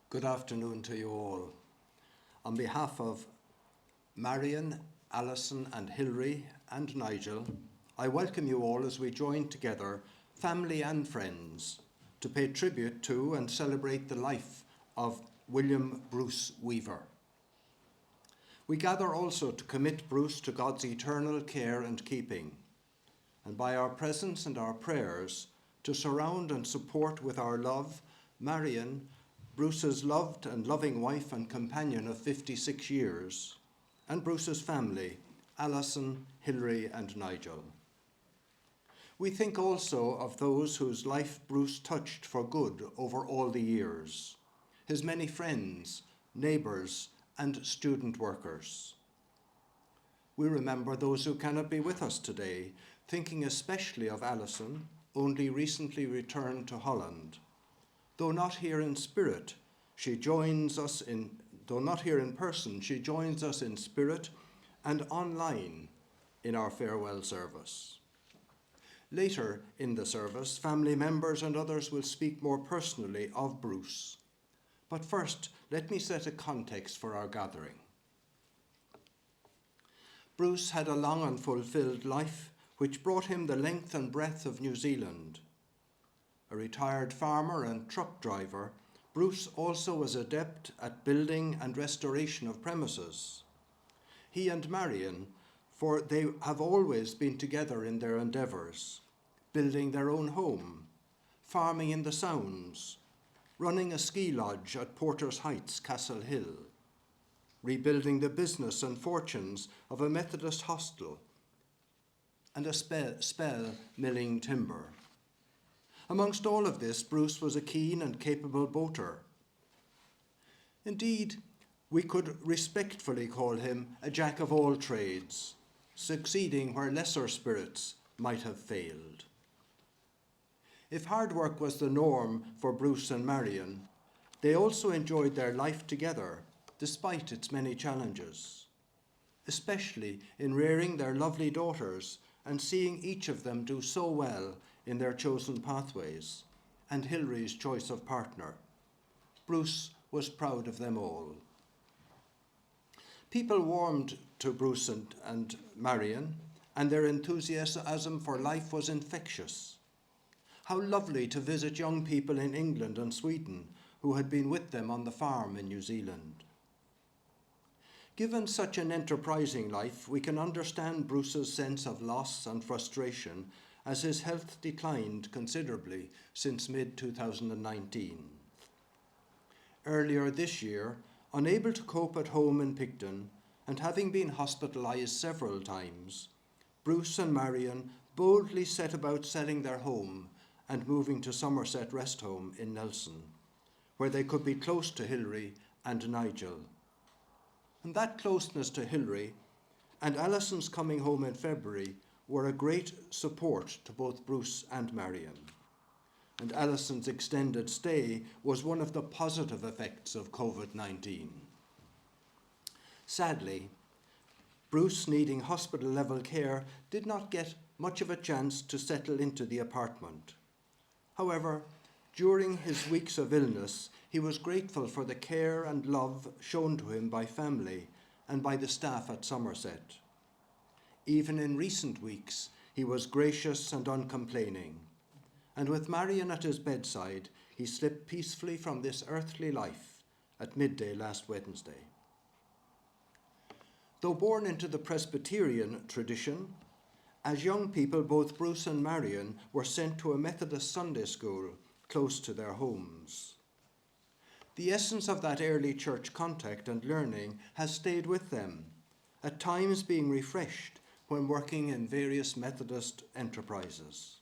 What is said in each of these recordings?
Good afternoon to you all. On behalf of Marion, Alison and Hilary and Nigel, I welcome you all as we join together, family and friends, to pay tribute to and celebrate the life of William Bruce Weaver. We gather also to commit Bruce to God's eternal care and keeping, and by our presence and our prayers to surround and support with our love Marion, Bruce's loved and loving wife and companion of 56 years, and Bruce's family, Alison, Hilary and Nigel. We think also of those whose life Bruce touched for good over all the years, his many friends, neighbours and student workers. We remember those who cannot be with us today, thinking especially of Alison, only recently returned to Holland. Though not here in spirit, though not here in person, she joins us in spirit and online in our farewell service. Later in the service, family members and others will speak more personally of Bruce. But first, let me set a context for our gathering. Bruce had a long and fulfilled life which brought him the length and breadth of New Zealand. A retired farmer and truck driver, Bruce also was adept at building and restoration of premises. He and Marion, for they have always been together in their endeavours, building their own home, farming in the Sounds, running a ski lodge at Porter's Heights, Castle Hill, rebuilding the business and fortunes of a Methodist hostel, and a spell milling timber. Amongst all of this, Bruce was a keen and capable boater. Indeed, we could respectfully call him a jack of all trades, succeeding where lesser spirits might have failed. If hard work was the norm for Bruce and Marion, they also enjoyed their life together, despite its many challenges, especially in rearing their lovely daughters and seeing each of them do so well in their chosen pathways, and Hilary's choice of partner. Bruce was proud of them all. People warmed to Bruce and Marion, and their enthusiasm for life was infectious. How lovely to visit young people in England and Sweden who had been with them on the farm in New Zealand. Given such an enterprising life, we can understand Bruce's sense of loss and frustration as his health declined considerably since mid-2019. Earlier this year, unable to cope at home in Picton and having been hospitalised several times, Bruce and Marion boldly set about selling their home and moving to Somerset Rest Home in Nelson, where they could be close to Hilary and Nigel. And that closeness to Hilary and Alison's coming home in February were a great support to both Bruce and Marion. And Alison's extended stay was one of the positive effects of COVID-19. Sadly, Bruce, needing hospital-level care, did not get much of a chance to settle into the apartment. However, during his weeks of illness, he was grateful for the care and love shown to him by family and by the staff at Somerset. Even in recent weeks, he was gracious and uncomplaining. And with Marion at his bedside, he slipped peacefully from this earthly life at midday last Wednesday. Though born into the Presbyterian tradition, as young people, both Bruce and Marion were sent to a Methodist Sunday school close to their homes. The essence of that early church contact and learning has stayed with them, at times being refreshed when working in various Methodist enterprises.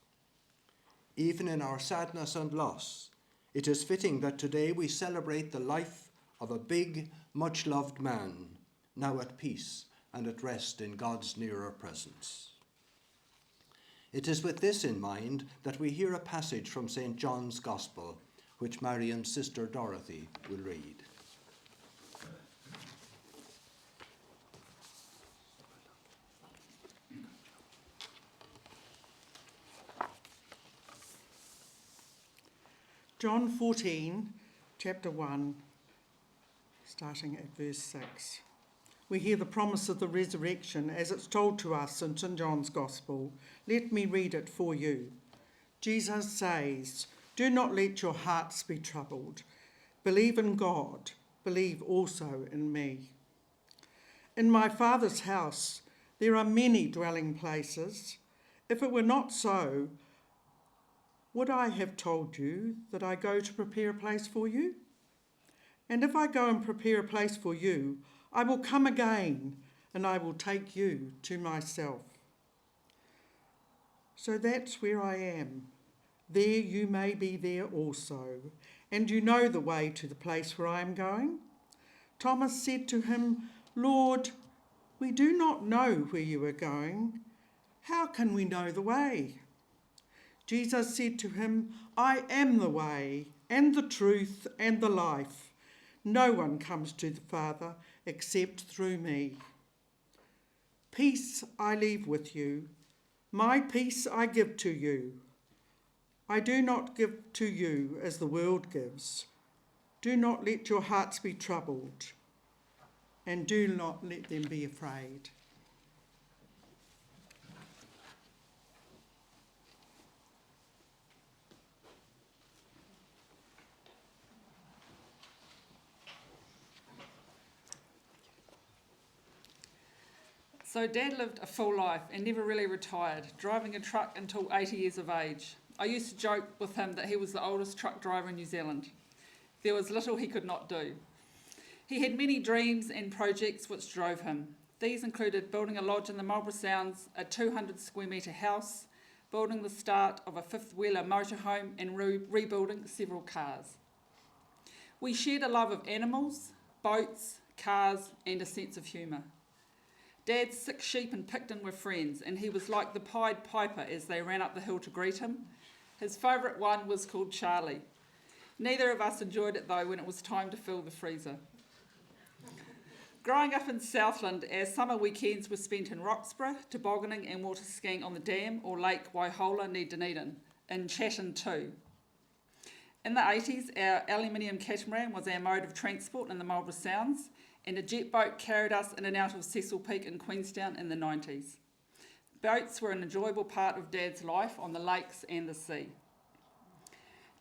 Even in our sadness and loss, it is fitting that today we celebrate the life of a big, much-loved man, now at peace and at rest in God's nearer presence. It is with this in mind that we hear a passage from St. John's Gospel, which Marion's sister Dorothy will read. John 14, chapter 1, starting at verse 6. We hear the promise of the resurrection as it's told to us in St John's Gospel. Let me read it for you. Jesus says, "Do not let your hearts be troubled. Believe in God. Believe also in me. In my Father's house there are many dwelling places. If it were not so, would I have told you that I go to prepare a place for you? And if I go and prepare a place for you, I will come again and I will take you to myself. So that's where I am. There you may be there also, and you know the way to the place where I am going." Thomas said to him, "Lord, we do not know where you are going. How can we know the way?" Jesus said to him, "I am the way and the truth and the life. No one comes to the Father except through me. Peace I leave with you. My peace I give to you. I do not give to you as the world gives. Do not let your hearts be troubled, and do not let them be afraid." So Dad lived a full life and never really retired, driving a truck until 80 years of age. I used to joke with him that he was the oldest truck driver in New Zealand. There was little he could not do. He had many dreams and projects which drove him. These included building a lodge in the Marlborough Sounds, a 200 square metre house, building the start of a fifth-wheeler motorhome and rebuilding several cars. We shared a love of animals, boats, cars and a sense of humour. Dad's 6 sheep in Picton were friends, and he was like the Pied Piper as they ran up the hill to greet him. His favourite one was called Charlie. Neither of us enjoyed it though when it was time to fill the freezer. Growing up in Southland, our summer weekends were spent in Roxburgh, tobogganing and water skiing on the dam or Lake Waihola near Dunedin, in Chatham too. In the 80s, our aluminium catamaran was our mode of transport in the Marlborough Sounds, and a jet boat carried us in and out of Cecil Peak in Queenstown in the 90s. Boats were an enjoyable part of Dad's life on the lakes and the sea.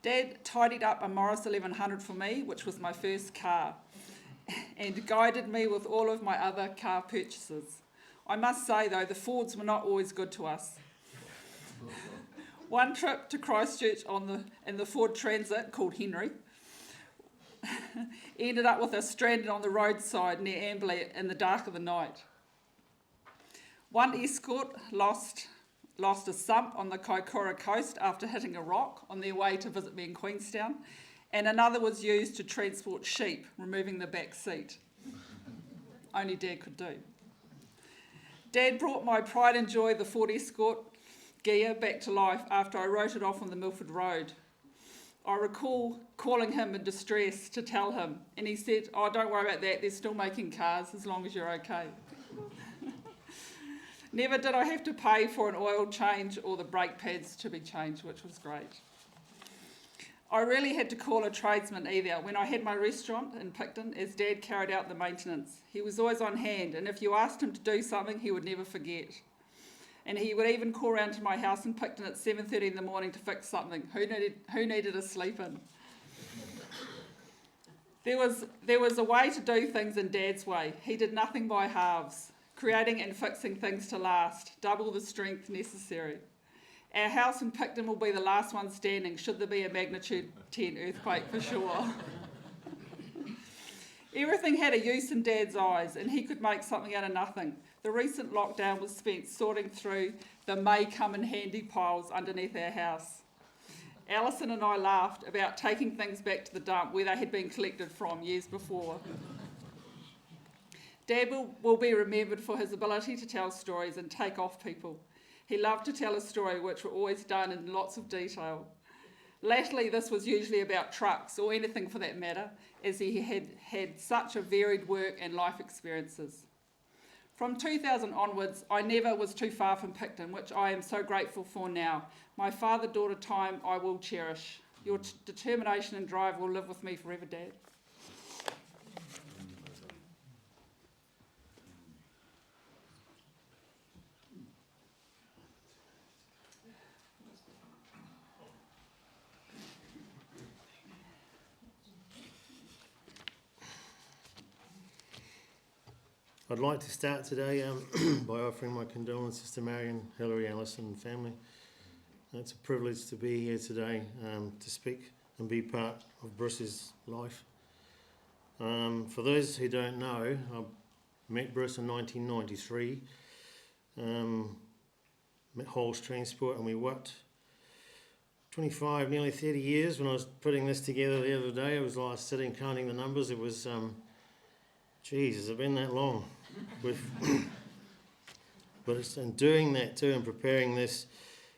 Dad tidied up a Morris 1100 for me, which was my first car, and guided me with all of my other car purchases. I must say though, the Fords were not always good to us. One trip to Christchurch in the Ford Transit, called Henry, ended up with us stranded on the roadside near Amberley in the dark of the night. One escort lost a sump on the Kaikoura coast after hitting a rock on their way to visit me in Queenstown, and another was used to transport sheep, removing the back seat. Only Dad could do. Dad brought my pride and joy, the Ford Escort gear, back to life after I wrote it off on the Milford Road. I recall calling him in distress to tell him, and he said, "Oh, don't worry about that, they're still making cars as long as you're okay." Never did I have to pay for an oil change or the brake pads to be changed, which was great. I rarely had to call a tradesman either. When I had my restaurant in Picton, as Dad carried out the maintenance, he was always on hand, and if you asked him to do something, he would never forget. And he would even call round to my house in Picton at 7:30 in the morning to fix something. Who needed a sleep in? There was a way to do things in Dad's way. He did nothing by halves, creating and fixing things to last, double the strength necessary. Our house in Picton will be the last one standing, should there be a magnitude 10 earthquake for sure. Everything had a use in Dad's eyes, and he could make something out of nothing. The recent lockdown was spent sorting through the may come in handy piles underneath our house. Alison and I laughed about taking things back to the dump where they had been collected from years before. Dad will be remembered for his ability to tell stories and take off people. He loved to tell a story which were always done in lots of detail. Latterly, this was usually about trucks, or anything for that matter, as he had such a varied work and life experiences. From 2000 onwards, I never was too far from Picton, which I am so grateful for now. My father-daughter time I will cherish. Your determination and drive will live with me forever, Dad. I'd like to start today by offering my condolences to Marion, Hilary, Allison and family. It's a privilege to be here today to speak and be part of Bruce's life. For those who don't know, I met Bruce in 1993, met Halls Transport, and we worked 25, nearly 30 years. When I was putting this together the other day, I was like sitting counting the numbers. It was, geez, has it been that long? But it's in doing that too and preparing this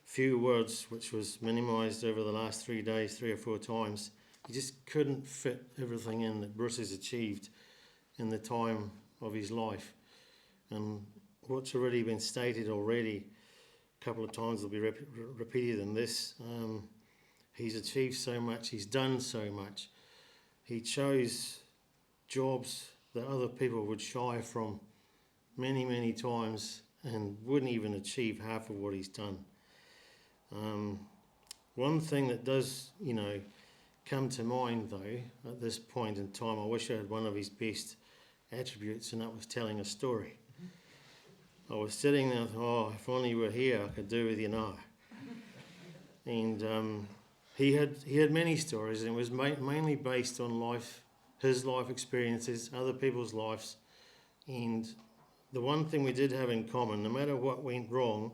few words, which was minimised over the last 3 days, 3 or 4 times, you just couldn't fit everything in that Bruce has achieved in the time of his life. And what's already been stated already, a couple of times will be repeated in this. He's achieved so much, he's done so much. He chose jobs that other people would shy from many, many times and wouldn't even achieve half of what he's done. One thing that does, come to mind though, at this point in time, I wish I had one of his best attributes, and that was telling a story. I was sitting there, if only you were here, I could do with you now. And he had many stories, and it was mainly based on life, his life experiences, other people's lives. And the one thing we did have in common, no matter what went wrong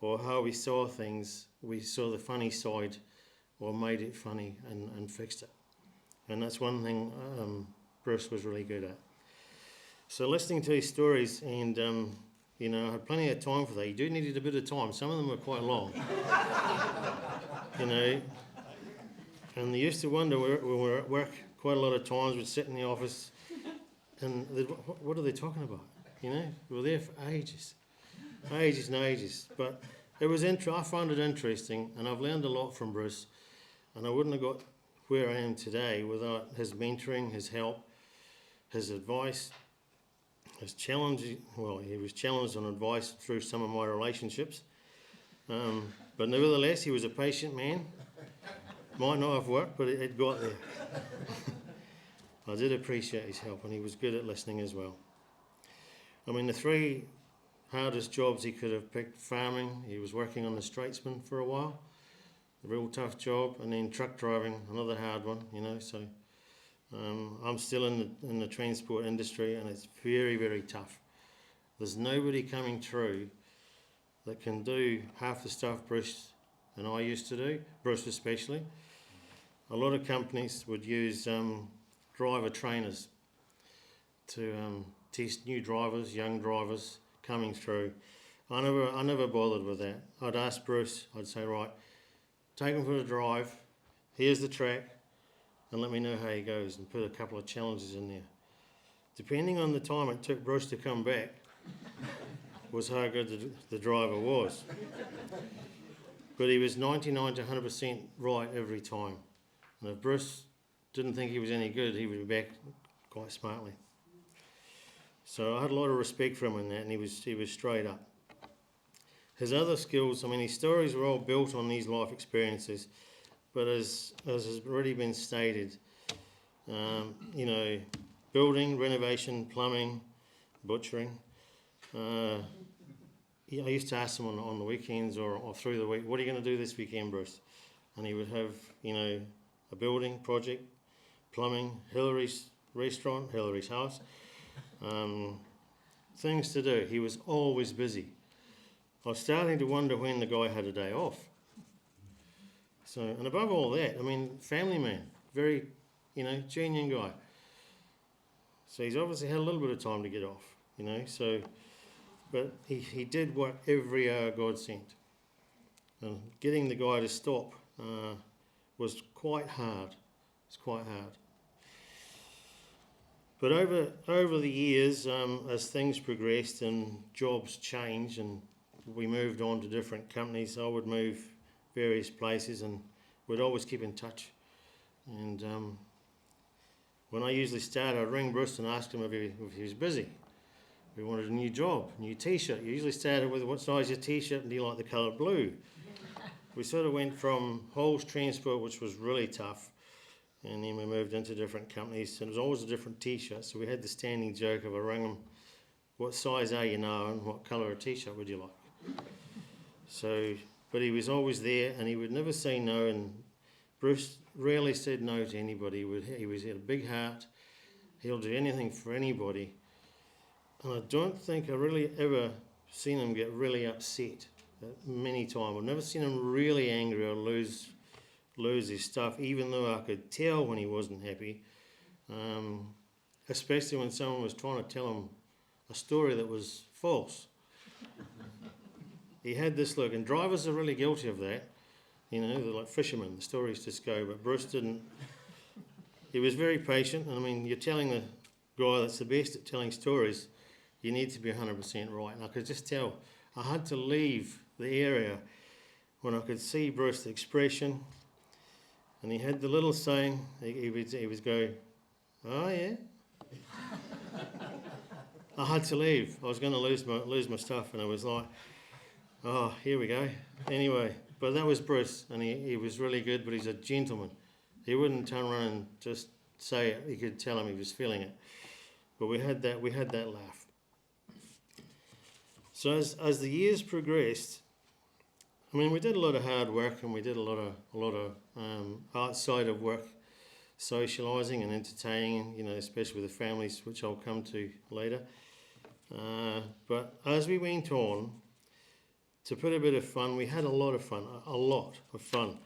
or how we saw things, we saw the funny side or made it funny and fixed it. And that's one thing Bruce was really good at. So listening to his stories, and I had plenty of time for that. You do needed a bit of time. Some of them were quite long. And they used to wonder when we were at work, quite a lot of times we'd sit in the office and what are they talking about? We were there for ages and ages. But it was I found it interesting, and I've learned a lot from Bruce, and I wouldn't have got where I am today without his mentoring, his help, his advice, his challenge. Well, he was challenged on advice through some of my relationships, but nevertheless, he was a patient man. Might not have worked, but it got there. I did appreciate his help, and he was good at listening as well. The 3 hardest jobs he could have picked: farming, he was working on the Straitsman for a while, a real tough job, and then truck driving, another hard one, so I'm still in the transport industry, and it's very, very tough. There's nobody coming through that can do half the stuff Bruce and I used to do, Bruce especially. A lot of companies would use driver trainers to test new drivers, young drivers coming through. I never bothered with that. I'd ask Bruce, I'd say, right, take him for a drive, here's the track, and let me know how he goes, and put a couple of challenges in there. Depending on the time it took Bruce to come back was how good the driver was. But he was 99 to 100% right every time. And if Bruce didn't think he was any good, he would be back quite smartly. So I had a lot of respect for him in that, and he was straight up. His other skills, his stories were all built on these life experiences, but as has already been stated, building, renovation, plumbing, butchering. I used to ask him on the weekends or through the week, what are you going to do this weekend, Bruce? And he would have, a building project, plumbing, Hilary's restaurant, Hilary's house, things to do. He was always busy. I was starting to wonder when the guy had a day off. So, and above all that, family man, very, genuine guy. So he's obviously had a little bit of time to get off, but he did work every hour God sent. And getting the guy to stop was quite hard. It's quite hard. But over the years, as things progressed and jobs changed and we moved on to different companies, I would move various places and we'd always keep in touch. And when I usually started, I'd ring Bruce and ask him if he was busy. We wanted a new job, new t-shirt. You usually started with, what size your t-shirt, and do you like the colour blue? We sort of went from Halls Transport, which was really tough, and then we moved into different companies, and it was always a different t-shirt. So we had the standing joke of I rang him what size are you now and what colour of t-shirt would you like? So, but he was always there and he would never say no, and Bruce rarely said no to anybody. He had a big heart. He'll do anything for anybody. And I don't think I really ever seen him get really upset many times. I've never seen him really angry or lose his stuff, even though I could tell when he wasn't happy, especially when someone was trying to tell him a story that was false. He had this look, and drivers are really guilty of that. You know, they're like fishermen, the stories just go, but Bruce didn't. He was very patient, and I mean, you're telling the guy that's the best at telling stories, you need to be 100% right. And I could just tell, I had to leave the area when I could see Bruce's expression, and he had the little saying, he was going, oh yeah. I had to leave. I was going to lose my stuff, and I was like, oh, here we go. Anyway, but that was Bruce, and he was really good, but he's a gentleman. He wouldn't turn around and just say it. You could tell him he was feeling it. But we had that laugh. So as the years progressed, I mean, we did a lot of hard work, and we did a lot of outside of work, socialising and entertaining, you know, especially with the families, which I'll come to later. But as we went on, to put a bit of fun, we had a lot of fun.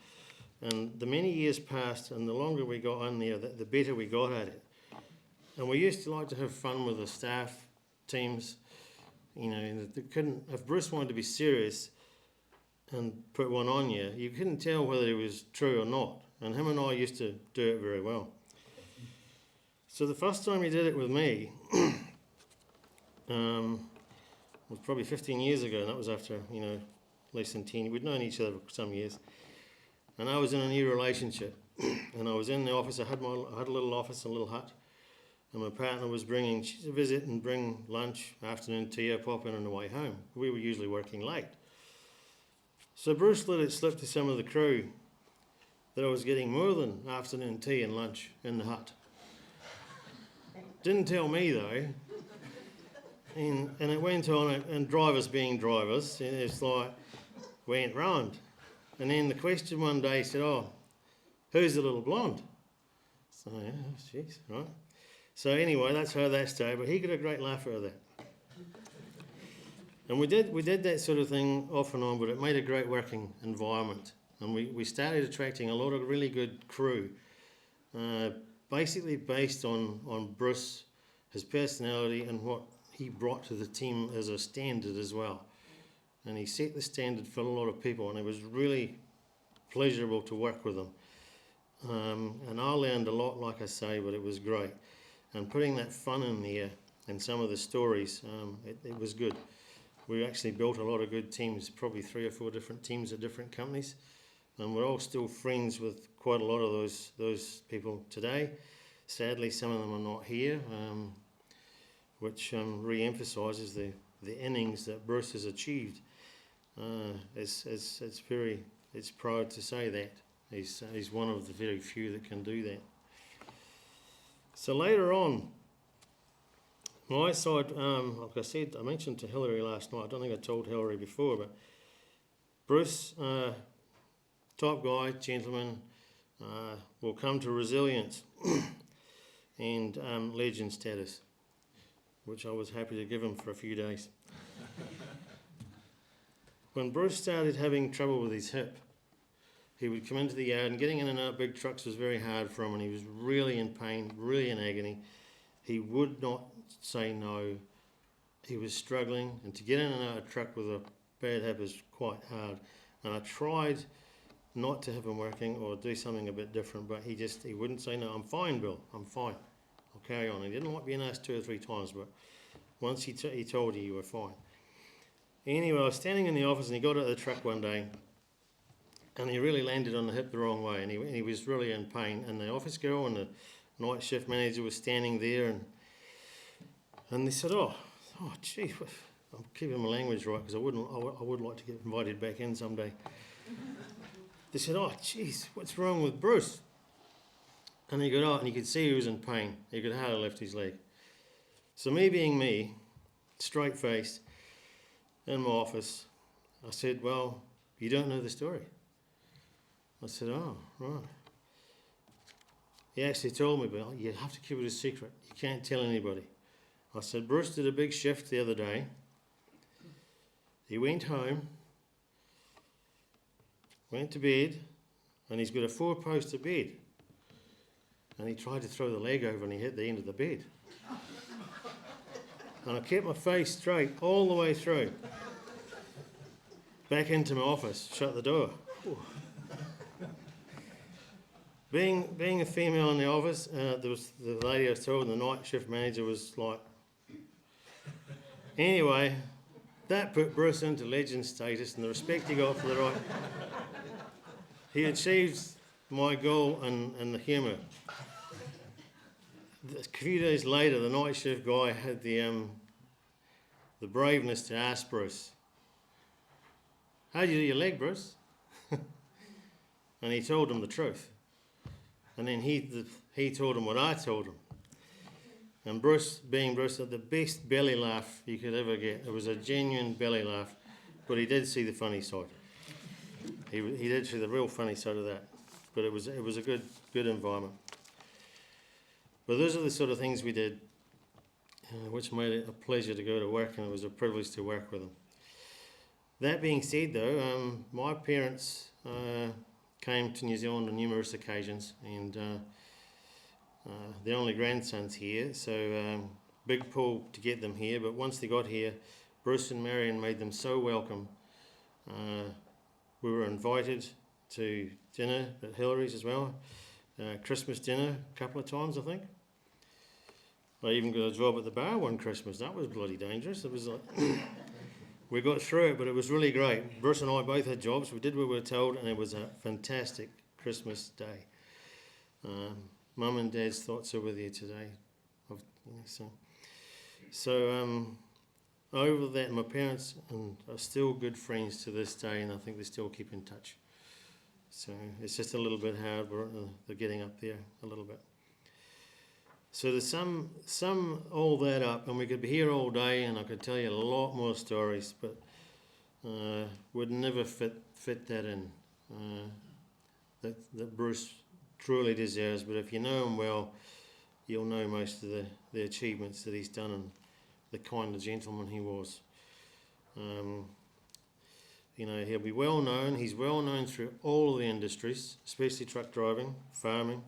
And the many years passed, and the longer we got on there, the better we got at it. And we used to like to have fun with the staff teams. You know, if Bruce wanted to be serious and put one on you, you couldn't tell whether it was true or not. And him and I used to do it very well. So the first time he did it with me was probably 15 years ago, and that was after, you know, less than 10. We'd known each other for some years. And I was in a new relationship, and I was in the office. I had a little office, a little hut, and my partner was she'd visit and bring lunch, afternoon tea, pop in on the way home. We were usually working late. So Bruce let it slip to some of the crew that I was getting more than afternoon tea and lunch in the hut. Didn't tell me though. And it went on, and drivers being drivers, and it's like, went round. And then the question one day said, oh, who's the little blonde? So, yeah, jeez, right. So anyway, that's how that started, but he got a great laugh out of that. And we did that sort of thing off and on, but it made a great working environment. And we started attracting a lot of really good crew, basically based on Bruce, his personality, and what he brought to the team as a standard as well. And he set the standard for a lot of people, and it was really pleasurable to work with him. And I learned a lot, like I say, but it was great. And putting that fun in there and some of the stories, it was good. We actually built a lot of good teams, probably 3 or 4 different teams at different companies. And we're all still friends with quite a lot of those people today. Sadly, some of them are not here, which re-emphasises the innings that Bruce has achieved. It's proud to say that. He's one of the very few that can do that. So later on, my side, like I said, I mentioned to Hillary last night, I don't think I told Hillary before, but Bruce, top guy, gentleman, will come to resilience and legend status, which I was happy to give him for a few days. When Bruce started having trouble with his hip, he would come into the yard, and getting in and out of big trucks was very hard for him, and he was really in pain, really in agony. He would not say no. He was struggling, and to get in and out of a truck with a bad hip is quite hard. And I tried not to have him working or do something a bit different, but he wouldn't say no. I'm fine, Bill, I'm fine. I'll carry on. He didn't like being asked 2 or 3 times, but once he told you were fine. Anyway, I was standing in the office, and he got out of the truck one day, and he really landed on the hip the wrong way, and he was really in pain. And the office girl and the night shift manager was standing there, and they said, oh, gee, I'm keeping my language right, because I would like to get invited back in someday. They said, oh, geez, what's wrong with Bruce? And he got out, and you could see he was in pain. He could hardly lift his leg. So me being me, straight-faced, in my office. I said, well, you don't know the story. I said, oh, right. He actually told me, but you have to keep it a secret. You can't tell anybody. I said, Bruce did a big shift the other day. He went home, went to bed, and he's got a 4-poster bed. And he tried to throw the leg over and he hit the end of the bed. And I kept my face straight all the way through. Back into my office, shut the door. Being a female in the office, there was the lady I was told, the night shift manager was like... Anyway, that put Bruce into legend status, and the respect he got for the right... He achieved my goal and the humour. A few days later, the night shift guy had the braveness to ask Bruce, "How do you do your leg, Bruce?" And he told him the truth. And then he told him what I told him. And Bruce, being Bruce, had the best belly laugh you could ever get. It was a genuine belly laugh, but he did see the funny side. He did see the real funny side of that. But it was a good environment. But those are the sort of things we did, which made it a pleasure to go to work, and it was a privilege to work with them. That being said, though, my parents came to New Zealand on numerous occasions, and they're only grandsons here, so big pull to get them here. But once they got here, Bruce and Marion made them so welcome. We were invited to dinner at Hillary's as well, Christmas dinner a couple of times, I think. I even got a job at the bar one Christmas. That was bloody dangerous. It was like we got through it, but it was really great. Bruce and I both had jobs. We did what we were told, and it was a fantastic Christmas day. Mum and Dad's thoughts are with you today. So over that, my parents are still good friends to this day, and I think they still keep in touch. So it's just a little bit hard. They're getting up there a little bit. So to sum all that up, and we could be here all day, and I could tell you a lot more stories, but would never fit that in. That Bruce truly deserves. But if you know him well, you'll know most of the achievements that he's done and the kind of gentleman he was. He'll be well known. He's well known through all the industries, especially truck driving, farming.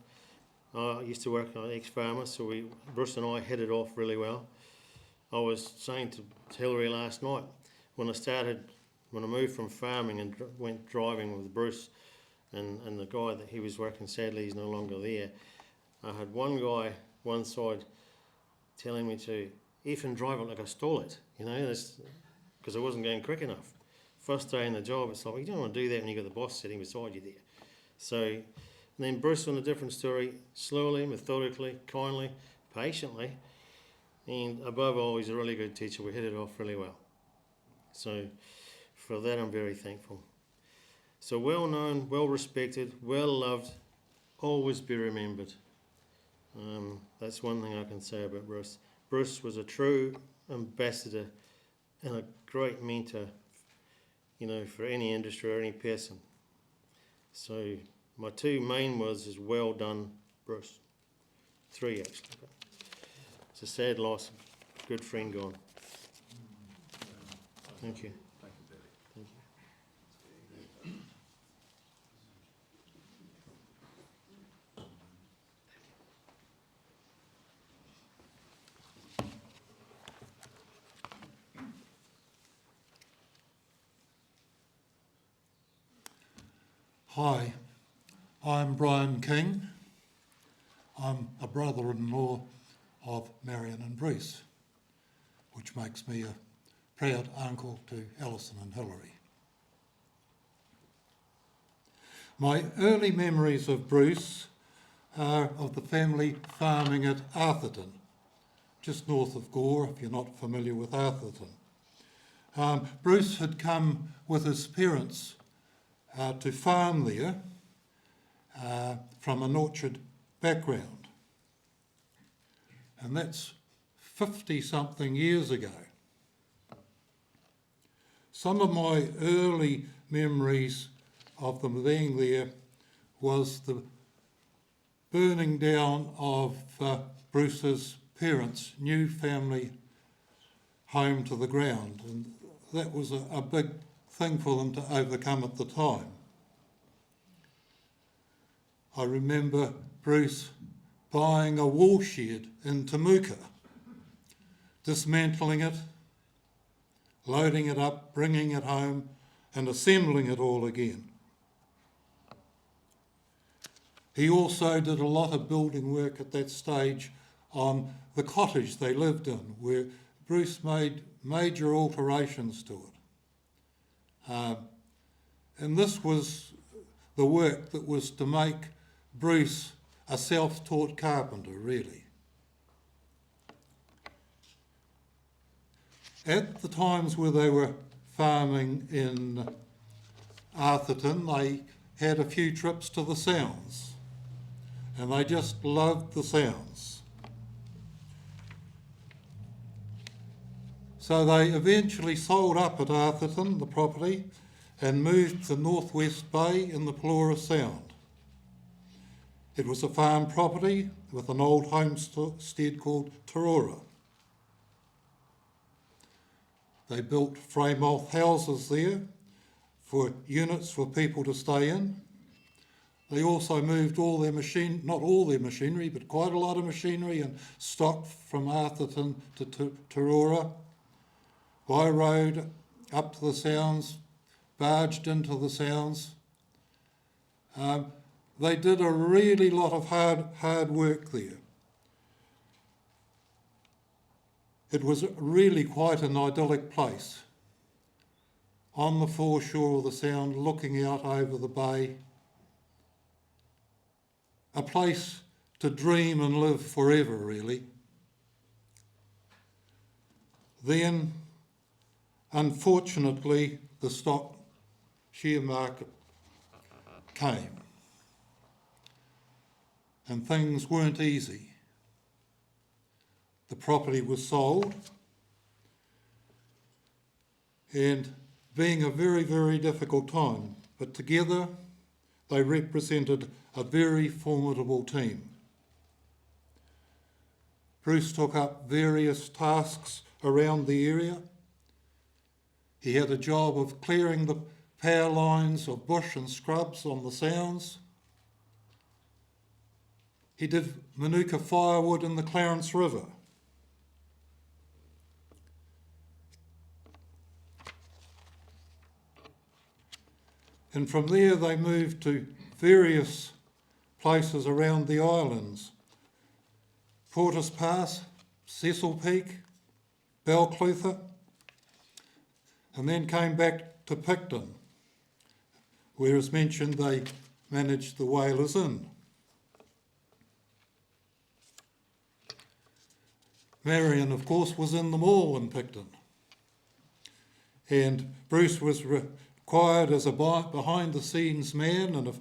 I used to work on ex-farmer, so Bruce and I hit it off really well. I was saying to Hillary last night, when I moved from farming and went driving with Bruce and the guy that he was working, sadly he's no longer there, I had one guy one side telling me to effing drive it like I stole it, because I wasn't going quick enough. First day in the job, it's like, well, you don't want to do that when you've got the boss sitting beside you there. So then Bruce on a different story, slowly, methodically, kindly, patiently, and above all, he's a really good teacher. We hit it off really well. So for that, I'm very thankful. So well known, well respected, well loved, always be remembered. That's one thing I can say about Bruce. Bruce was a true ambassador and a great mentor, for any industry or any person. So my two main words is well done, Bruce. 3 actually. It's a sad loss. Good friend gone. Thank you. Thank you, Billy. Thank you. Hi, I'm Brian King. I'm a brother-in-law of Marion and Bruce, which makes me a proud uncle to Alison and Hillary. My early memories of Bruce are of the family farming at Arthurton, just north of Gore, if you're not familiar with Arthurton. Bruce had come with his parents to farm there from an orchard background. And that's 50-something years ago. Some of my early memories of them being there was the burning down of Bruce's parents' new family home to the ground, and that was a big thing for them to overcome at the time. I remember Bruce buying a wool shed in Temuka, dismantling it, loading it up, bringing it home and assembling it all again. He also did a lot of building work at that stage on the cottage they lived in, where Bruce made major alterations to it. And this was the work that was to make Bruce a self-taught carpenter, really. At the times where they were farming in Arthurton, they had a few trips to the Sounds, and they just loved the Sounds. So they eventually sold up at Arthurton, the property, and moved to Northwest Bay in the Pelora Sound. It was a farm property with an old homestead called Tarora. They built frame-off houses there for units for people to stay in. They also moved all their not all their machinery, but quite a lot of machinery and stock from Arthurton to Tarora, by road up to the Sounds, barged into the Sounds. They did a really lot of hard work there. It was really quite an idyllic place, on the foreshore of the Sound, looking out over the bay. A place to dream and live forever, really. Then, unfortunately, the stock share market came, and things weren't easy. The property was sold, and being a very, very difficult time, but together they represented a very formidable team. Bruce took up various tasks around the area. He had a job of clearing the power lines of bush and scrubs on the Sounds. He did manuka firewood in the Clarence River. And from there they moved to various places around the islands. Porter's Pass, Cecil Peak, Balclutha, and then came back to Picton, where, as mentioned, they managed the Whalers Inn. Marion, of course, was in the mall in Picton, and Bruce was required as a behind-the-scenes man and a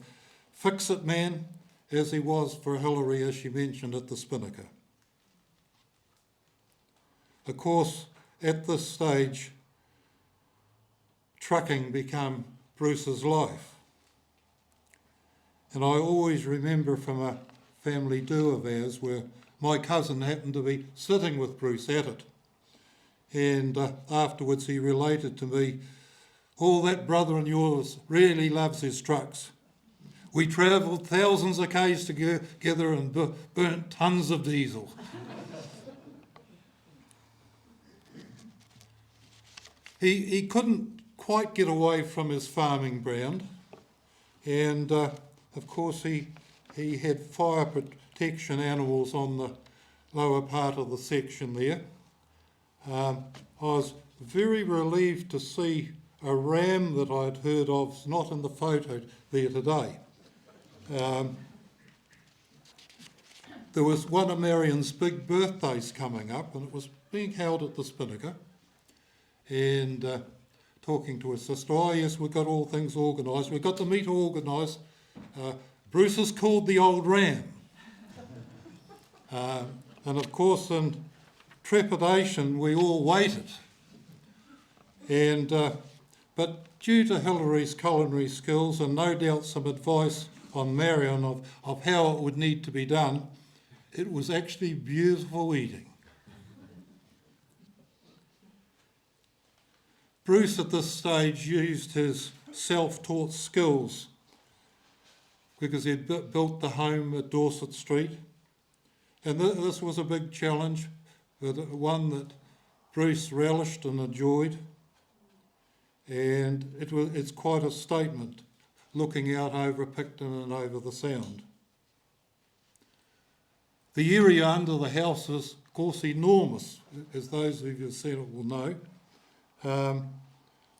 fix-it man, as he was for Hilary, as she mentioned, at the Spinnaker. Of course, at this stage, trucking became Bruce's life. And I always remember from a family do of ours where my cousin happened to be sitting with Bruce at it. And afterwards he related to me, "Oh, that brother of yours really loves his trucks. We travelled thousands of k's together and burnt tons of diesel." He couldn't quite get away from his farming brand, and of course he had fire protection animals on the lower part of the section there. I was very relieved to see a ram that I'd heard of, not in the photo there today. There was one of Marion's big birthdays coming up, and it was being held at the Spinnaker. And talking to his sister, "Oh yes, we've got all things organised. We've got the meet organised. Bruce has called the old ram." And of course, in trepidation, we all waited. And But due to Hilary's culinary skills and no doubt some advice on Marion of how it would need to be done, it was actually beautiful eating. Bruce at this stage used his self-taught skills because he'd built the home at Dorset Street. And this was a big challenge, but one that Bruce relished and enjoyed. And it's quite a statement, looking out over Picton and over the Sound. The area under the house is, of course, enormous, as those of you who've seen it will know,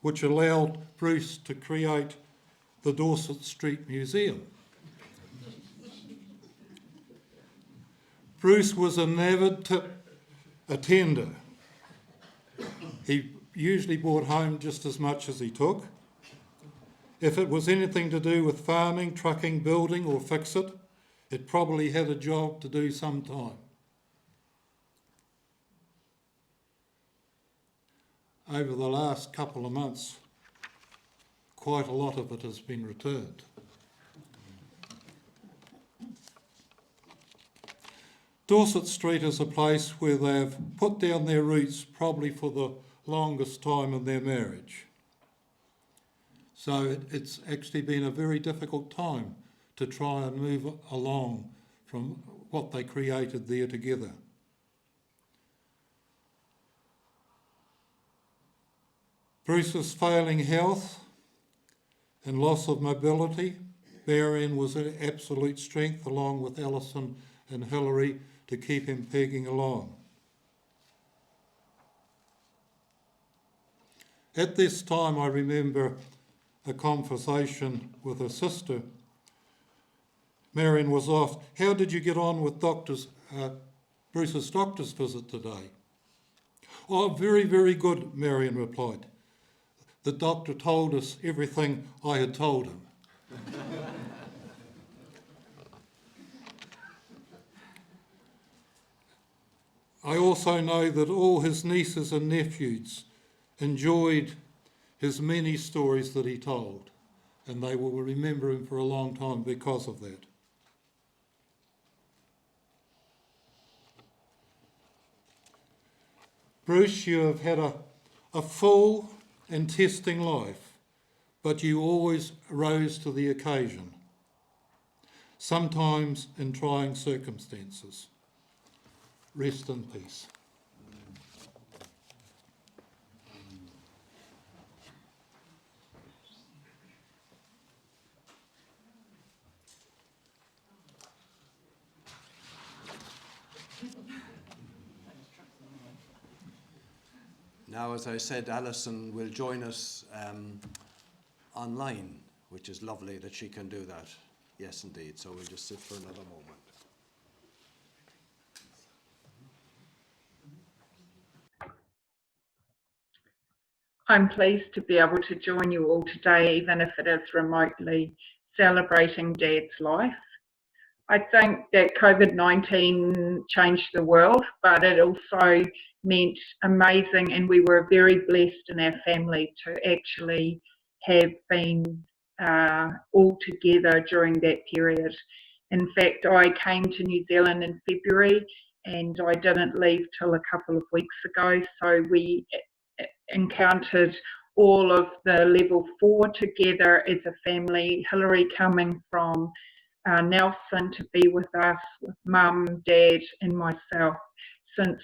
which allowed Bruce to create the Dorset Street Museum. Bruce was an avid tip attender. He usually brought home just as much as he took. If it was anything to do with farming, trucking, building or fix it probably had a job to do sometime. Over the last couple of months, quite a lot of it has been returned. Dorset Street is a place where they've put down their roots probably for the longest time in their marriage. So it's actually been a very difficult time to try and move along from what they created there together. Bruce's failing health and loss of mobility, Marion was an absolute strength along with Alison and Hilary to keep him pegging along. At this time, I remember a conversation with her sister. Marion was asked, "How did you get on with Bruce's doctor's visit today?" "Oh, very, very good," Marion replied. "The doctor told us everything I had told him." I also know that all his nieces and nephews enjoyed his many stories that he told, and they will remember him for a long time because of that. Bruce, you have had a full and testing life, but you always rose to the occasion, sometimes in trying circumstances. Rest in peace. Now, as I said, Alison will join us online, which is lovely that she can do that. Yes, indeed. So we'll just sit for another moment. I'm pleased to be able to join you all today, even if it is remotely, celebrating Dad's life. I think that COVID-19 changed the world, but it also meant amazing, and we were very blessed in our family to actually have been all together during that period. In fact, I came to New Zealand in February and I didn't leave till a couple of weeks ago, so we encountered all of the level 4 together as a family. Hilary coming from Nelson to be with us, with Mum, Dad and myself since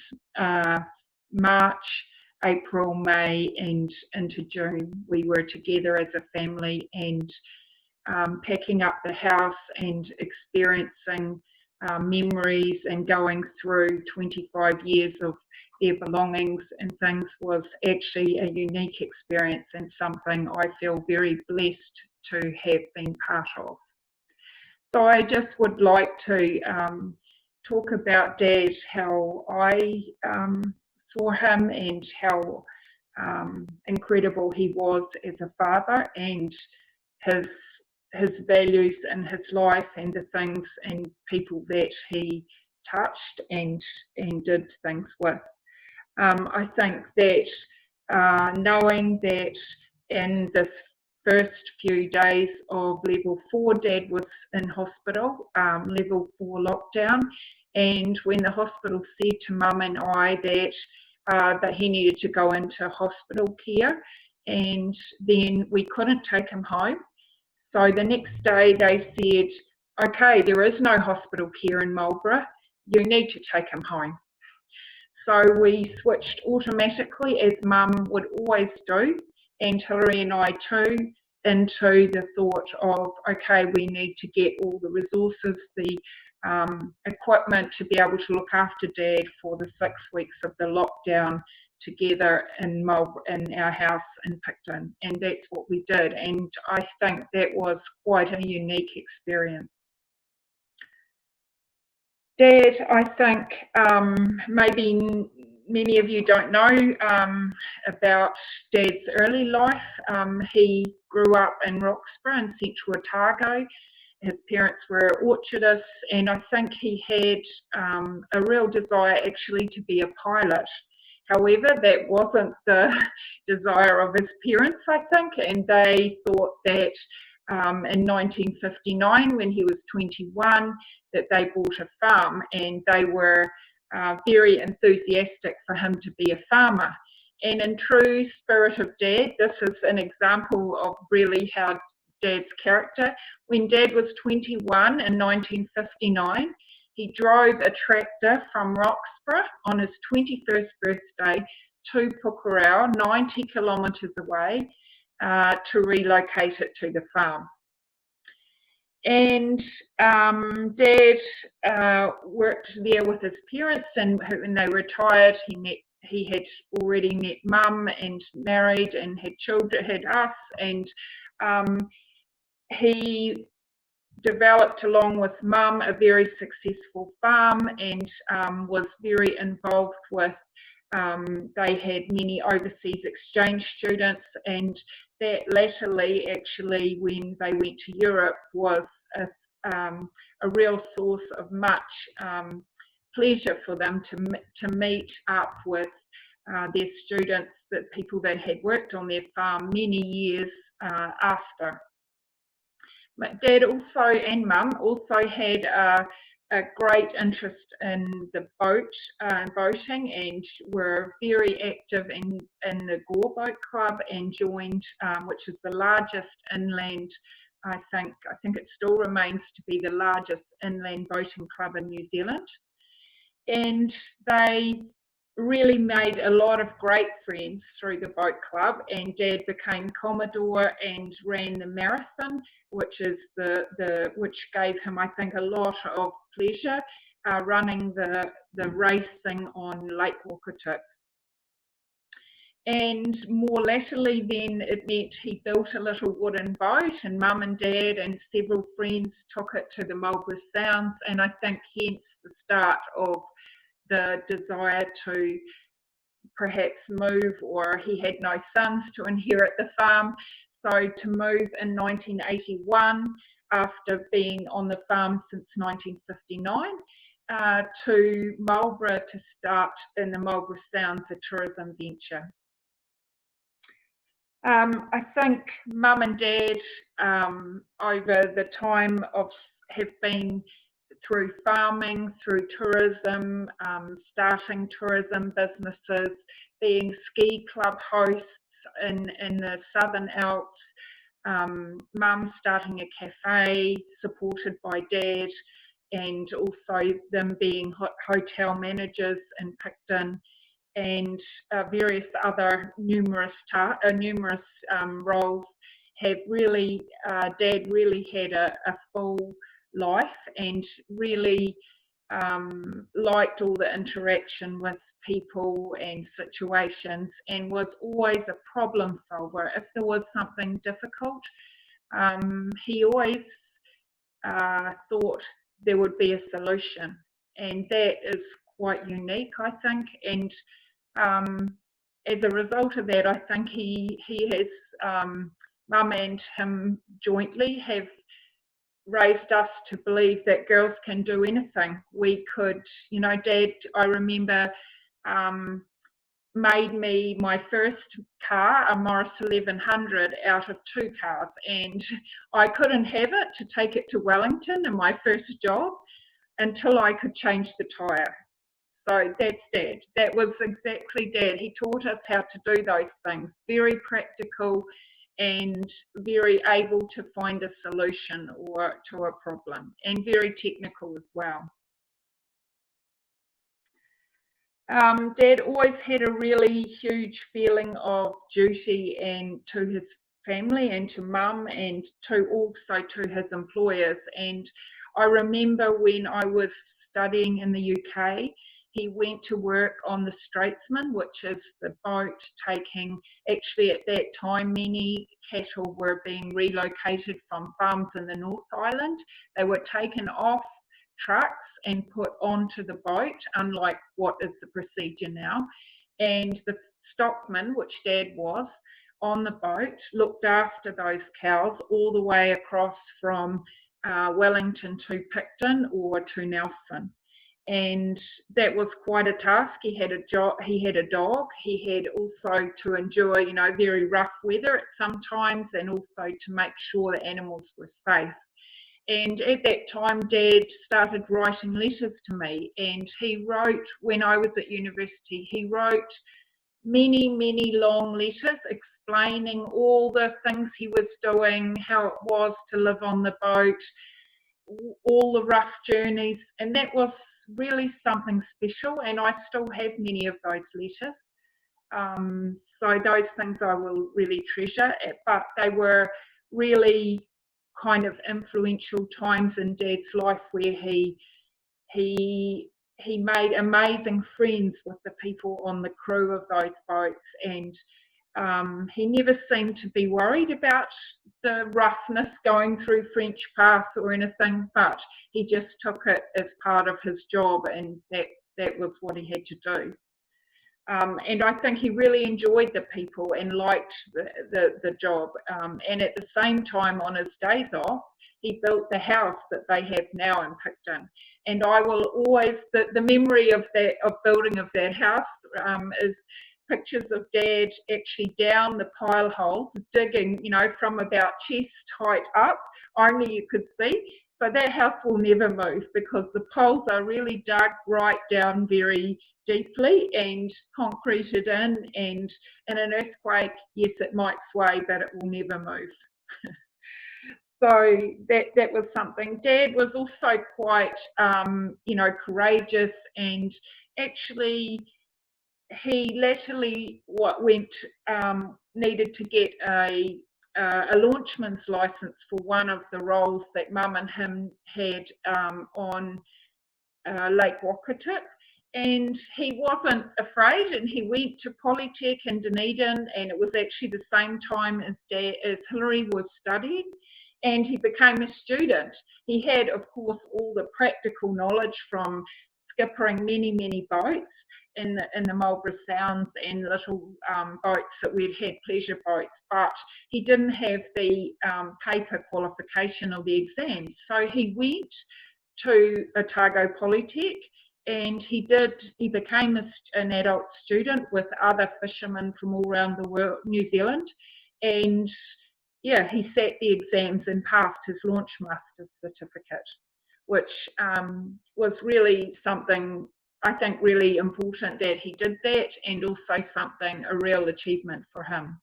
March, April, May and into June. We were together as a family and packing up the house and experiencing memories and going through 25 years of their belongings and things was actually a unique experience and something I feel very blessed to have been part of. So I just would like to talk about Dad, how I saw him and how incredible he was as a father and his values in his life and the things and people that he touched and did things with. I think that knowing that in the first few days of level 4, Dad was in hospital, level 4 lockdown, and when the hospital said to Mum and I that he needed to go into hospital care, and then we couldn't take him home. So the next day they said, okay, there is no hospital care in Marlborough, you need to take him home. So we switched automatically, as Mum would always do, and Hilary and I too, into the thought of, okay, we need to get all the resources, the equipment to be able to look after Dad for the 6 weeks of the lockdown together in our house in Picton, and that's what we did, and I think that was quite a unique experience. Dad, I think maybe many of you don't know about Dad's early life. He grew up in Roxburgh in Central Otago. His parents were orchardists, and I think he had a real desire actually to be a pilot. However, that wasn't the desire of his parents, I think, and they thought that in 1959, when he was 21, that they bought a farm, and they were very enthusiastic for him to be a farmer. And in true spirit of Dad, this is an example of really how Dad's character. When Dad was 21 in 1959, he drove a tractor from Roxburgh on his 21st birthday to Pukerau, 90 kilometres away, to relocate it to the farm. And Dad worked there with his parents, and when they retired, he had already met Mum and married and had children, had us, and he developed along with Mum a very successful farm, and was very involved with, they had many overseas exchange students, and that latterly, actually, when they went to Europe, was a real source of much pleasure for them to meet up with their students, that people that had worked on their farm many years after. But Dad also, and Mum, also had a great interest in the boating, and were very active in the Gore Boat Club, and joined, which is the largest inland, I think it still remains to be the largest inland boating club in New Zealand. And they really made a lot of great friends through the boat club, and Dad became Commodore and ran the marathon, which is which gave him, I think, a lot of pleasure, running the racing on Lake Wakatuk. And more latterly then, it meant he built a little wooden boat, and Mum and Dad and several friends took it to the Marlborough Sounds, and I think hence the start of the desire to perhaps move, or he had no sons to inherit the farm, so to move in 1981, after being on the farm since 1959, to Marlborough to start in the Marlborough Sounds a tourism venture. I think Mum and Dad over the time have been through farming, through tourism, starting tourism businesses, being ski club hosts in the Southern Alps, Mum starting a cafe supported by Dad, and also them being hotel managers in Picton, and various other numerous roles, have really, Dad really had a full life, and really liked all the interaction with people and situations, and was always a problem solver. If there was something difficult, he always thought there would be a solution, and that is quite unique, I think. And as a result of that, I think he has, Mum and him jointly have raised us to believe that girls can do anything. We could, Dad, I remember Mum made me my first car, a Morris 1100, out of 2 cars, and I couldn't have it to take it to Wellington in my first job until I could change the tyre. So that's Dad. That was exactly Dad. He taught us how to do those things, very practical and very able to find a solution or to a problem, and very technical as well. Dad always had a really huge feeling of duty and to his family and to Mum and to also to his employers. And I remember when I was studying in the UK, he went to work on the Straitsman, which is the boat taking, actually at that time, many cattle were being relocated from farms in the North Island. They were taken off trucks and put onto the boat, unlike what is the procedure now. And the stockman, which Dad was, on the boat, looked after those cows all the way across from Wellington to Picton or to Nelson. And that was quite a task. He had a job, he had a dog, he had also to endure, you know, very rough weather at some times, and also to make sure the animals were safe. And at that time, Dad started writing letters to me, and he wrote, when I was at university, he wrote many, many long letters explaining all the things he was doing, how it was to live on the boat, all the rough journeys, and that was really something special, and I still have many of those letters. So those things I will really treasure, but they were really kind of influential times in Dad's life where he made amazing friends with the people on the crew of those boats, and he never seemed to be worried about the roughness going through French Pass or anything, but he just took it as part of his job, and that was what he had to do. And I think he really enjoyed the people and liked the job. And at the same time, on his days off, he built the house that they have now in Picton. And I will always, the memory of building of that house is pictures of Dad actually down the pile holes, digging, you know, from about chest height up, only you could see. So that house will never move because the poles are really dug right down very deeply and concreted in, and in an earthquake, yes, it might sway, but it will never move. So that was something. Dad was also quite, you know, courageous, and actually he latterly needed to get a launchman's license for one of the roles that Mum and him had on Lake Wakatuk. And he wasn't afraid, and he went to Polytech in Dunedin, and it was actually the same time as Hilary was studying, and he became a student. He had, of course, all the practical knowledge from skippering many, many boats in the Marlborough Sounds and little boats that we'd had, pleasure boats, but he didn't have the paper qualification or the exams. So he went to Otago Polytech, and he became an adult student with other fishermen from all around the world, New Zealand, and yeah, he sat the exams and passed his launch master's certificate, which was really something, I think, really important that he did that, and also something, a real achievement for him.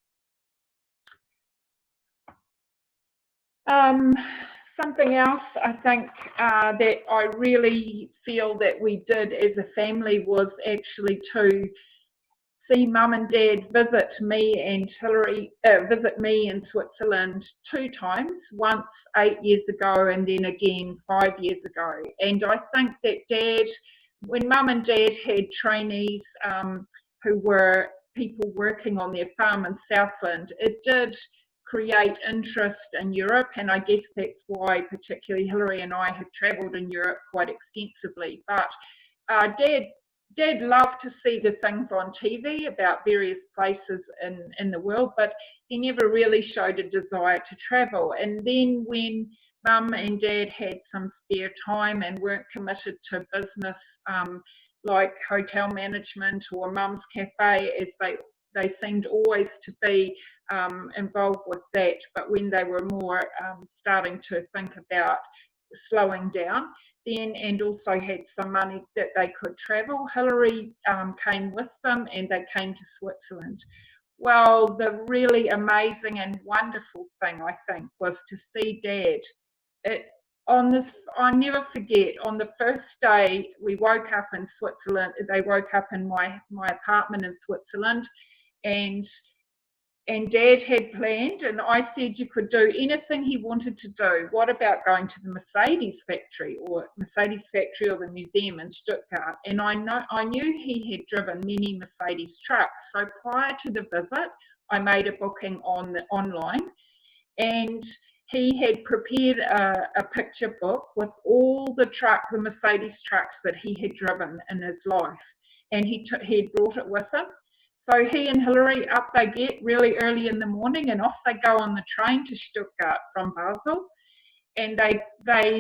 Something else I think that I really feel that we did as a family was actually to see Mum and Dad visit me and Hilary, visit me in Switzerland 2 times, once 8 years ago and then again 5 years ago. And I think that Dad, when Mum and Dad had trainees who were people working on their farm in Southland, it did create interest in Europe, and I guess that's why particularly Hilary and I have travelled in Europe quite extensively. But Dad loved to see the things on TV about various places in the world, but he never really showed a desire to travel. And then when Mum and Dad had some spare time and weren't committed to business like hotel management or Mum's Cafe, as they seemed always to be involved with that. But when they were more starting to think about slowing down, then, and also had some money that they could travel, Hilary came with them, and they came to Switzerland. Well, the really amazing and wonderful thing, I think, was to see Dad. I never forget, on the first day we woke up in Switzerland, they woke up in my apartment in Switzerland, and Dad had planned, and I said you could do anything he wanted to do. What about going to the Mercedes factory or the museum in Stuttgart? And I knew he had driven many Mercedes trucks. So prior to the visit, I made a booking online, and he had prepared a picture book with all the Mercedes trucks that he had driven in his life, and he had brought it with him. So he and Hilary, up they get really early in the morning, and off they go on the train to Stuttgart from Basel. And they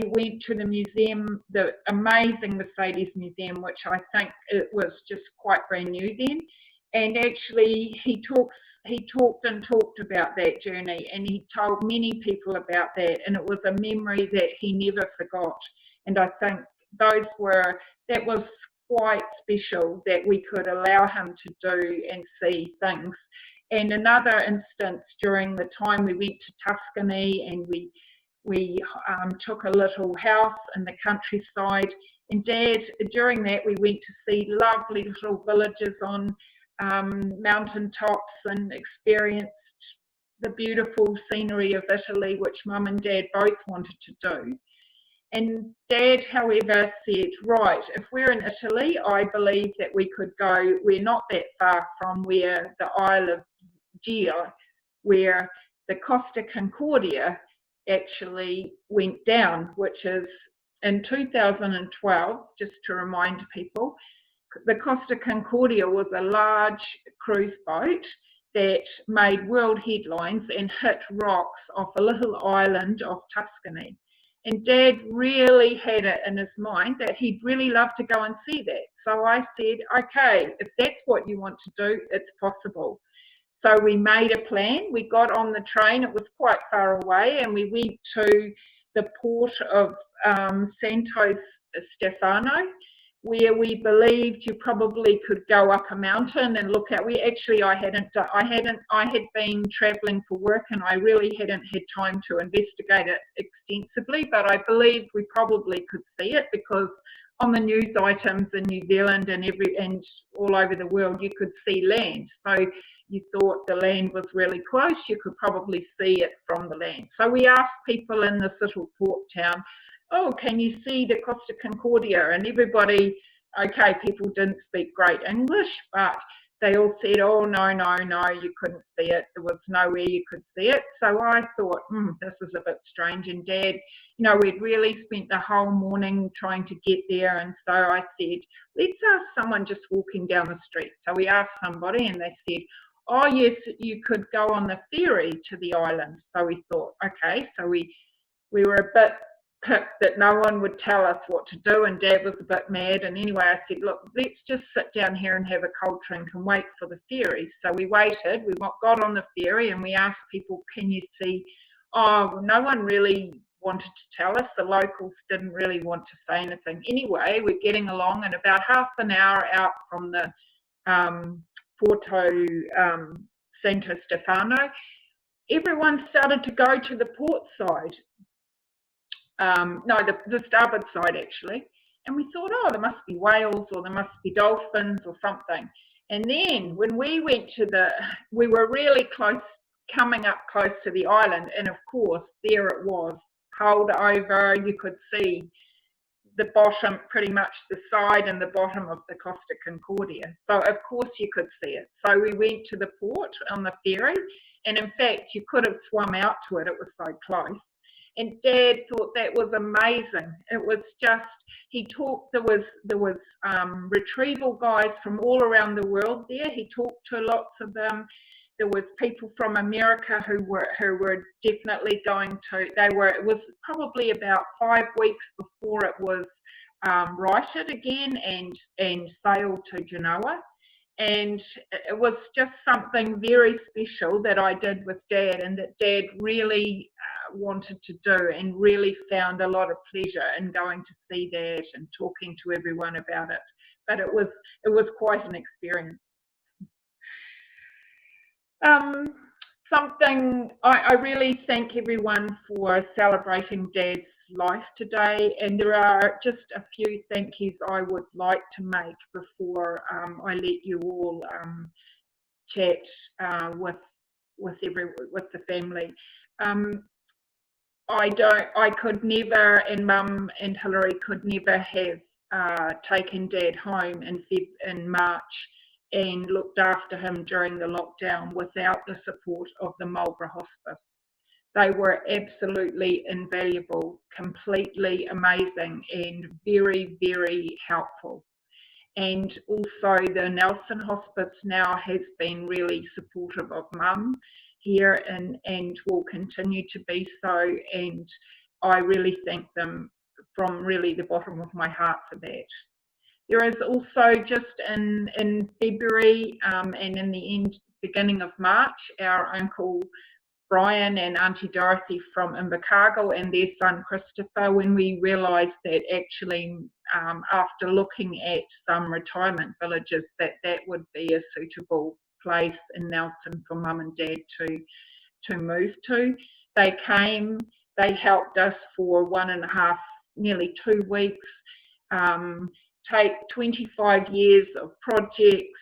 went to the museum, the amazing Mercedes Museum, which I think it was just quite brand new then. And actually he talked about that journey, and he told many people about that, and it was a memory that he never forgot. And I think that was quite special, that we could allow him to do and see things. And another instance, during the time we went to Tuscany, and we took a little house in the countryside, and Dad, during that we went to see lovely little villages on mountain tops and experienced the beautiful scenery of Italy, which Mum and Dad both wanted to do. And Dad, however, said, right, if we're in Italy, I believe that we could go, we're not that far from where the Isle of Gio, where the Costa Concordia actually went down, which is in 2012, just to remind people, the Costa Concordia was a large cruise boat that made world headlines and hit rocks off a little island off Tuscany. And Dad really had it in his mind that he'd really love to go and see that. So I said, okay, if that's what you want to do, it's possible. So we made a plan. We got on the train. It was quite far away, and we went to the port of Santo Stefano, where we believed you probably could go up a mountain and look at. I had been travelling for work, and I really hadn't had time to investigate it extensively, but I believed we probably could see it, because on the news items in New Zealand and all over the world, you could see land. So you thought the land was really close, you could probably see it from the land. So we asked people in this little port town, oh, can you see the Costa Concordia? And everybody, okay, people didn't speak great English, but they all said, oh, no, you couldn't see it. There was nowhere you could see it. So I thought, this is a bit strange. And Dad, we'd really spent the whole morning trying to get there. And so I said, let's ask someone just walking down the street. So we asked somebody, and they said, oh, yes, you could go on the ferry to the island. So we thought, okay, so we were a bit picked that no one would tell us what to do, and Dad was a bit mad. And anyway, I said, look, let's just sit down here and have a cold drink and wait for the ferry. So we waited, we got on the ferry, and we asked people, can you see? Oh, no one really wanted to tell us. The locals didn't really want to say anything. Anyway, we're getting along, and about half an hour out from the Porto Santo Stefano, everyone started to go to the port side. The starboard side, actually. And we thought, oh, there must be whales, or there must be dolphins or something. And then when we went we were really close, coming up close to the island, and of course, there it was, hulled over. You could see the bottom, pretty much the side and the bottom of the Costa Concordia. So of course you could see it. So we went to the port on the ferry, and in fact you could have swum out to it, it was so close. And Dad thought that was amazing. It was just, there was retrieval guys from all around the world there. He talked to lots of them. There was people from America who were definitely going to, it was probably about 5 weeks before it was righted again and sailed to Genoa. And it was just something very special that I did with Dad, and that Dad really wanted to do, and really found a lot of pleasure in going to see that and talking to everyone about it. But it was quite an experience. I really thank everyone for celebrating Dad's life today, and there are just a few thank yous I would like to make before I let you all chat with the family. I could never, and Mum and Hilary could never have taken Dad home in March and looked after him during the lockdown without the support of the Marlborough Hospice. They were absolutely invaluable, completely amazing, and very, very helpful. And also the Nelson Hospice now has been really supportive of Mum here, and will continue to be so. And I really thank them from really the bottom of my heart for that. There is also just in February and in the beginning of March, our Uncle Brian and Auntie Dorothy from Invercargill and their son Christopher, when we realised that actually after looking at some retirement villages that would be a suitable place in Nelson for Mum and Dad to move to. They came, they helped us for 1.5, nearly 2 weeks, take 25 years of projects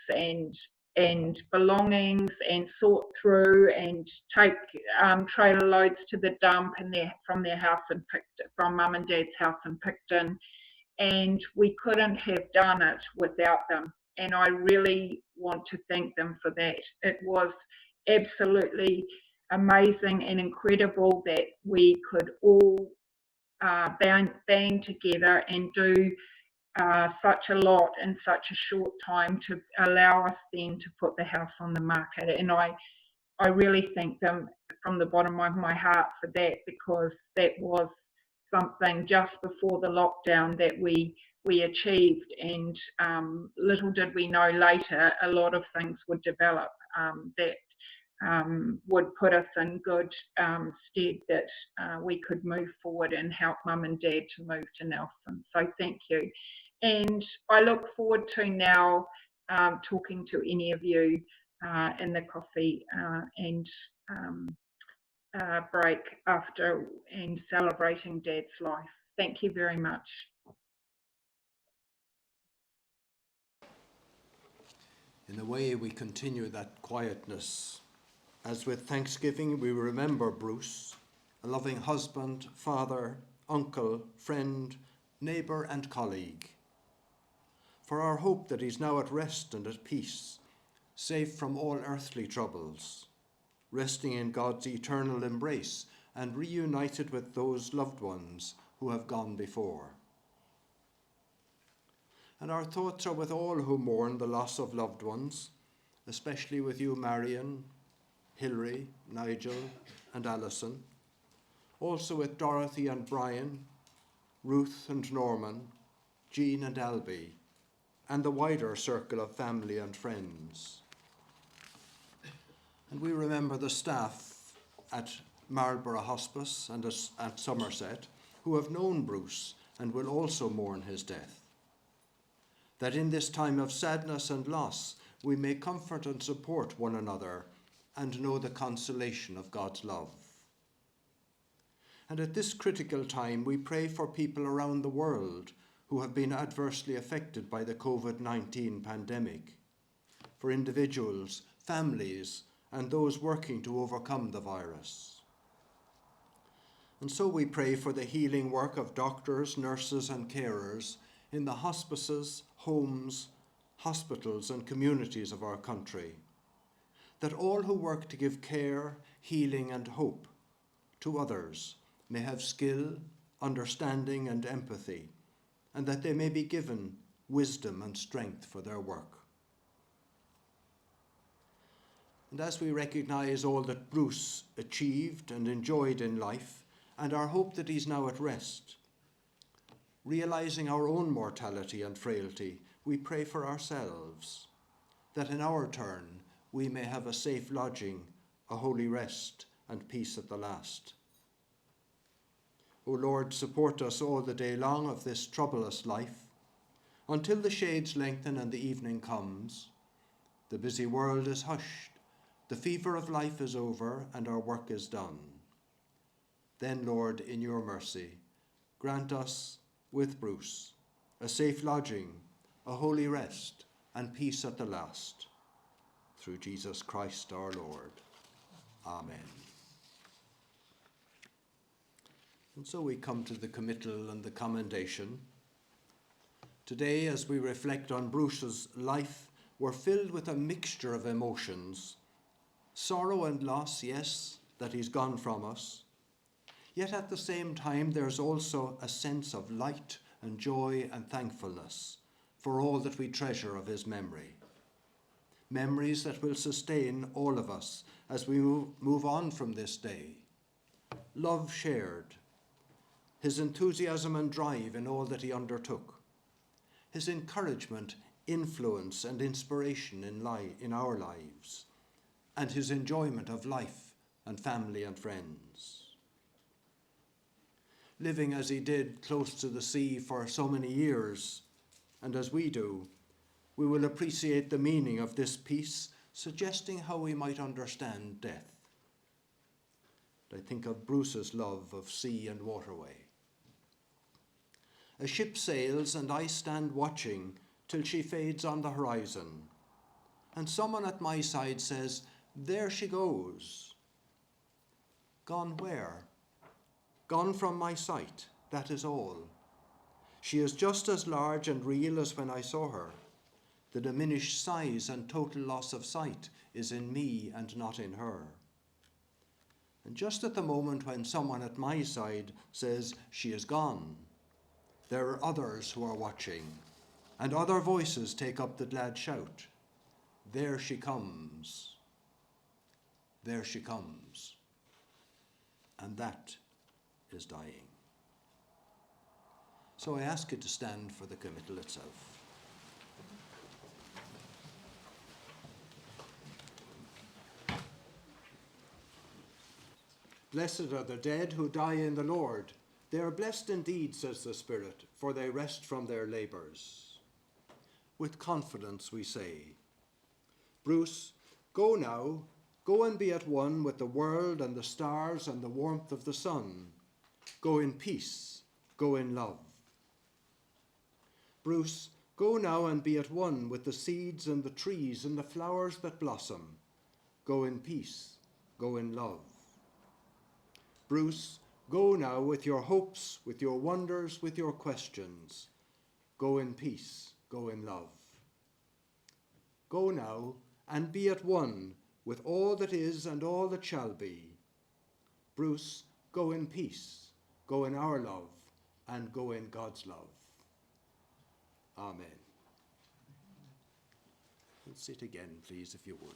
and belongings and sort through and take trailer loads to the dump from their house in Picton, from Mum and Dad's house in Picton, and we couldn't have done it without them, and I really want to thank them for that. It was absolutely amazing and incredible that we could all band together and do such a lot in such a short time to allow us then to put the house on the market. And I really thank them from the bottom of my heart for that, because that was something just before the lockdown that we achieved, and little did we know later a lot of things would develop that would put us in good stead, that we could move forward and help Mum and Dad to move to Nelson. So thank you. And I look forward to now talking to any of you in the coffee and break after, and celebrating Dad's life. Thank you very much. In a way, we continue that quietness. As with Thanksgiving, we remember Bruce, a loving husband, father, uncle, friend, neighbour and colleague. For our hope that he's now at rest and at peace, safe from all earthly troubles, resting in God's eternal embrace and reunited with those loved ones who have gone before. And our thoughts are with all who mourn the loss of loved ones, especially with you, Marion, Hilary, Nigel and Alison, also with Dorothy and Brian, Ruth and Norman, Jean and Albie, and the wider circle of family and friends. And we remember the staff at Marlborough Hospice and at Somerset who have known Bruce and will also mourn his death. That in this time of sadness and loss, we may comfort and support one another and know the consolation of God's love. And at this critical time, we pray for people around the world who have been adversely affected by the COVID-19 pandemic, for individuals, families, and those working to overcome the virus. And so we pray for the healing work of doctors, nurses, and carers in the hospices, homes, hospitals, and communities of our country, that all who work to give care, healing, and hope to others may have skill, understanding, and empathy, and that they may be given wisdom and strength for their work. And as we recognise all that Bruce achieved and enjoyed in life, and our hope that he's now at rest, realizing our own mortality and frailty, we pray for ourselves, that in our turn we may have a safe lodging, a holy rest, and peace at the last. O Lord, support us all the day long of this troublous life, until the shades lengthen and the evening comes. The busy world is hushed, the fever of life is over, and our work is done. Then, Lord, in your mercy, grant us, with Bruce, a safe lodging, a holy rest, and peace at the last. Through Jesus Christ our Lord. Amen. And so we come to the committal and the commendation. Today, as we reflect on Bruce's life, we're filled with a mixture of emotions. Sorrow and loss, yes, that he's gone from us. Yet at the same time, there's also a sense of light and joy and thankfulness for all that we treasure of his memory. Memories that will sustain all of us as we move on from this day. Love shared, his enthusiasm and drive in all that he undertook, his encouragement, influence and inspiration in our lives, and his enjoyment of life and family and friends. Living as he did close to the sea for so many years, and as we do, we will appreciate the meaning of this piece, suggesting how we might understand death. I think of Bruce's love of sea and waterway. A ship sails and I stand watching till she fades on the horizon, and someone at my side says, "There she goes." Gone where? Gone from my sight, that is all. She is just as large and real as when I saw her. The diminished size and total loss of sight is in me and not in her. And just at the moment when someone at my side says she is gone, there are others who are watching, and other voices take up the glad shout. There she comes. There she comes. And that is dying. So I ask you to stand for the committal itself. Blessed are the dead who die in the Lord. They are blessed indeed, says the Spirit, for they rest from their labours. With confidence we say, Bruce, go now, go and be at one with the world and the stars and the warmth of the sun. Go in peace, go in love. Bruce, go now and be at one with the seeds and the trees and the flowers that blossom. Go in peace, go in love. Bruce, go now with your hopes, with your wonders, with your questions. Go in peace, go in love. Go now and be at one with all that is and all that shall be. Bruce, go in peace, go in our love, and go in God's love. Amen. Let's sit again, please, if you would.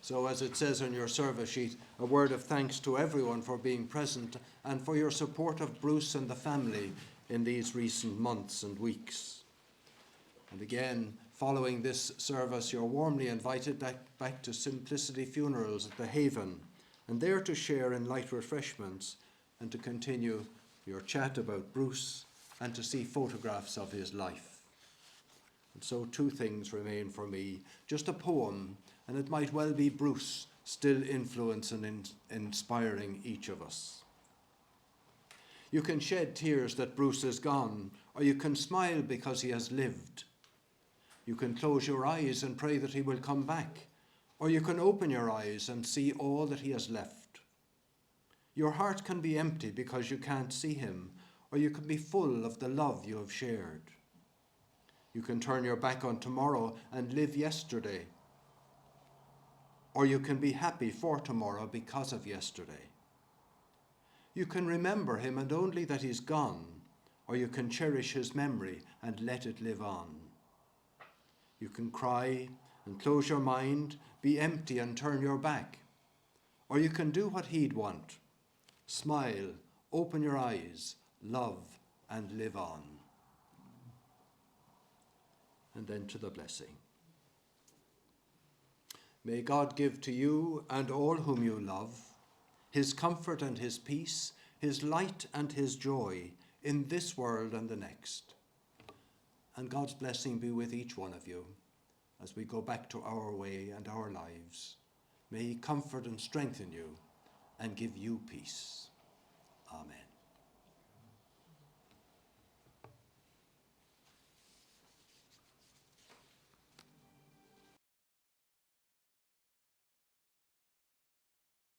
So as it says on your service sheet, a word of thanks to everyone for being present and for your support of Bruce and the family in these recent months and weeks. And again, following this service, you're warmly invited back to Simplicity Funerals at the Haven, and there to share in light refreshments and to continue your chat about Bruce and to see photographs of his life. And so two things remain for me. Just a poem, and it might well be Bruce still influencing and inspiring each of us. You can shed tears that Bruce is gone, or you can smile because he has lived. You can close your eyes and pray that he will come back, or you can open your eyes and see all that he has left. Your heart can be empty because you can't see him, or you can be full of the love you have shared. You can turn your back on tomorrow and live yesterday, or you can be happy for tomorrow because of yesterday. You can remember him and only that he's gone, or you can cherish his memory and let it live on. You can cry and close your mind, be empty and turn your back, Or you can do what he'd want. Smile, open your eyes, love, and live on. And then to the blessing. May God give to you and all whom you love his comfort and his peace, his light and his joy in this world and the next. And God's blessing be with each one of you as we go back to our way and our lives. May he comfort and strengthen you and give you peace. Amen.